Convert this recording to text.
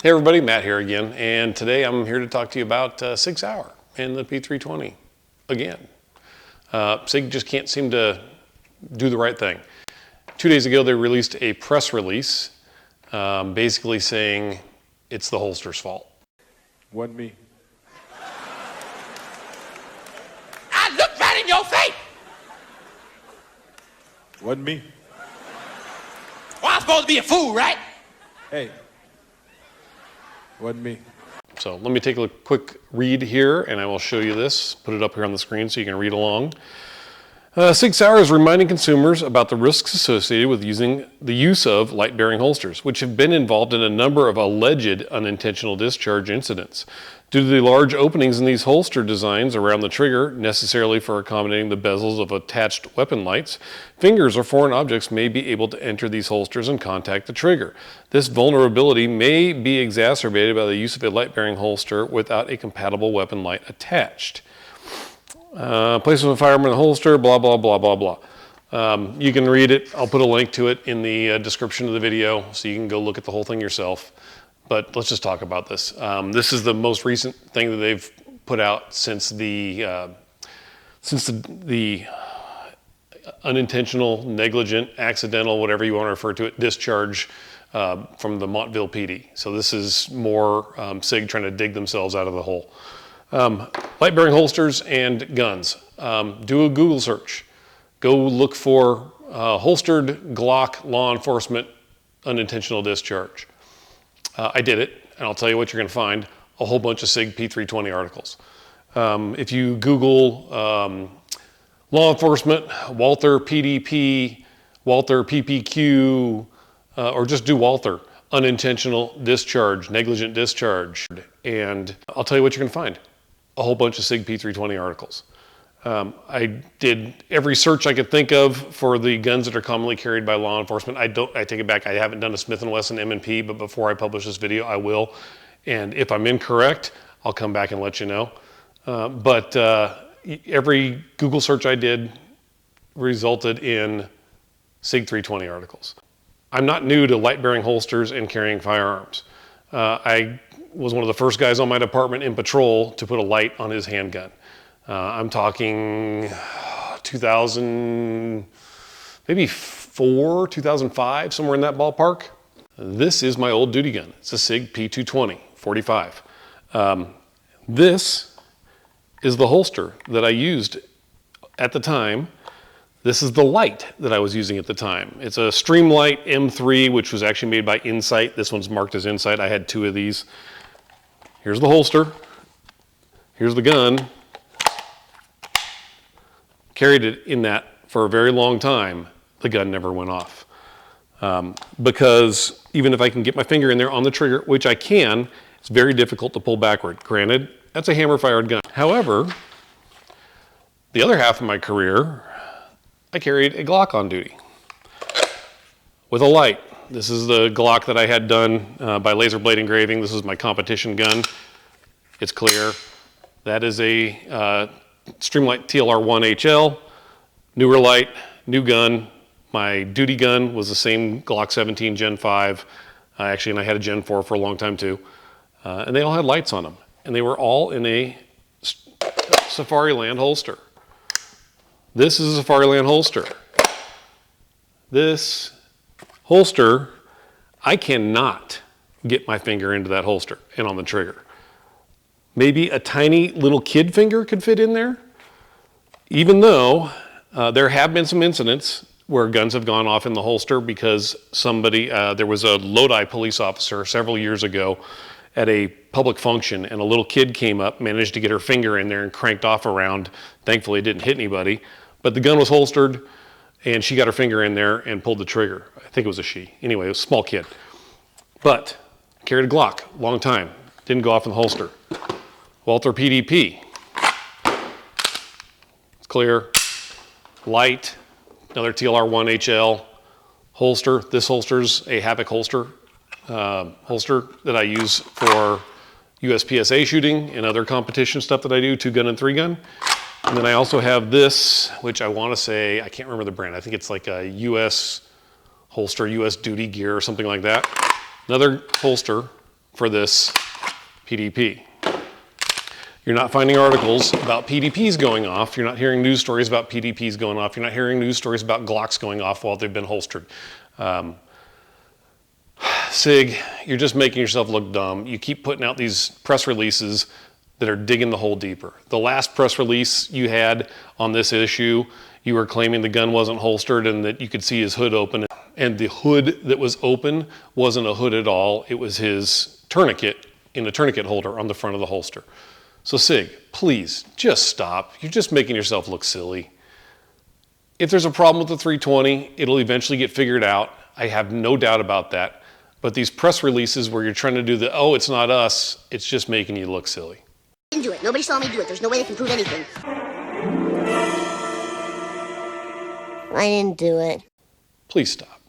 Hey everybody, Matt here again, and today I'm here to talk to you about Sig Sauer and the P320 again. Sig just can't seem to do the right thing. 2 days ago they released a press release basically saying it's the holster's fault. Wasn't me. I looked right in your face. Wasn't me. Well, I'm supposed to be a fool, right? Hey. Wasn't me. So let me take a quick read here and I will show you this. Put it up here on the screen so you can read along. Sig Sauer is reminding consumers about the risks associated with using the use of light-bearing holsters, which have been involved in a number of alleged unintentional discharge incidents. Due to the large openings in these holster designs around the trigger, necessarily for accommodating the bezels of attached weapon lights, fingers or foreign objects may be able to enter these holsters and contact the trigger. This vulnerability may be exacerbated by the use of a light-bearing holster without a compatible weapon light attached. Placement of firearm in the holster, blah, blah, blah, blah, blah. You can read it. I'll put a link to it in the description of the video so you can go look at the whole thing yourself. But let's just talk about this. This is the most recent thing that they've put out since the unintentional, negligent, accidental, whatever you want to refer to it, discharge from the Montville PD. So this is more SIG trying to dig themselves out of the hole. Light-bearing holsters and guns. Do a Google search. Go look for holstered Glock law enforcement unintentional discharge. I did it, and I'll tell you what you're going to find, a whole bunch of SIG P320 articles. If you Google law enforcement, Walther PDP, Walther PPQ, or just do Walther, unintentional discharge, negligent discharge, and I'll tell you what you're going to find. A whole bunch of SIG P320 articles. I did every search I could think of for the guns that are commonly carried by law enforcement. I take it back, I haven't done a Smith & Wesson M&P, but before I publish this video, I will. And if I'm incorrect, I'll come back and let you know. Every Google search I did resulted in SIG 320 articles. I'm not new to light-bearing holsters and carrying firearms. I was one of the first guys on my department in patrol to put a light on his handgun. I'm talking 2000, maybe 2005, somewhere in that ballpark. This is my old duty gun. It's a SIG P220 45. This is the holster that I used at the time. This is the light that I was using at the time. It's a Streamlight M3, which was actually made by Insight. This one's marked as Insight. I had 2 of these. Here's the holster. Here's the gun. Carried it in that for a very long time. The gun never went off. Because even if I can get my finger in there on the trigger, which I can, it's very difficult to pull backward. Granted, that's a hammer-fired gun. However, the other half of my career, I carried a Glock on duty with a light. This is the Glock that I had done by laser blade engraving. This is my competition gun. It's clear. That is a Streamlight TLR1 HL, newer light, new gun. My duty gun was the same Glock 17 Gen 5. Actually, and I had a Gen 4 for a long time too. And they all had lights on them. And they were all in a Safariland holster. This is a Safariland holster. This holster, I cannot get my finger into that holster and on the trigger. Maybe a tiny little kid finger could fit in there, even though there have been some incidents where guns have gone off in the holster because somebody, there was a Lodi police officer several years ago at a public function, and a little kid came up, managed to get her finger in there and cranked off a round. Thankfully, it didn't hit anybody, but the gun was holstered, and she got her finger in there and pulled the trigger. I think it was a she. Anyway, it was a small kid. But carried a Glock, long time. Didn't go off in the holster. Walther PDP. It's clear. Light. Another TLR1 HL. Holster. This holster's a Havoc holster. Holster that I use for USPSA shooting and other competition stuff that I do, 2-gun and 3-gun. And then I also have this, which I want to say, I can't remember the brand. I think it's like a US holster, US duty gear or something like that. Another holster, for this PDP. You're not finding articles about PDPs going off. You're not hearing news stories about PDPs going off. You're not hearing news stories about Glocks going off while they've been holstered. SIG, you're just making yourself look dumb. You keep putting out these press releases that are digging the hole deeper. The last press release you had on this issue, you were claiming the gun wasn't holstered and that you could see his hood open. And the hood that was open wasn't a hood at all. It was his tourniquet in a tourniquet holder on the front of the holster. So SIG, please, just stop. You're just making yourself look silly. If there's a problem with the 320, it'll eventually get figured out. I have no doubt about that. But these press releases where you're trying to do the, oh, it's not us, it's just making you look silly. I didn't do it. Nobody saw me do it. There's no way they can prove anything. I didn't do it. Please stop.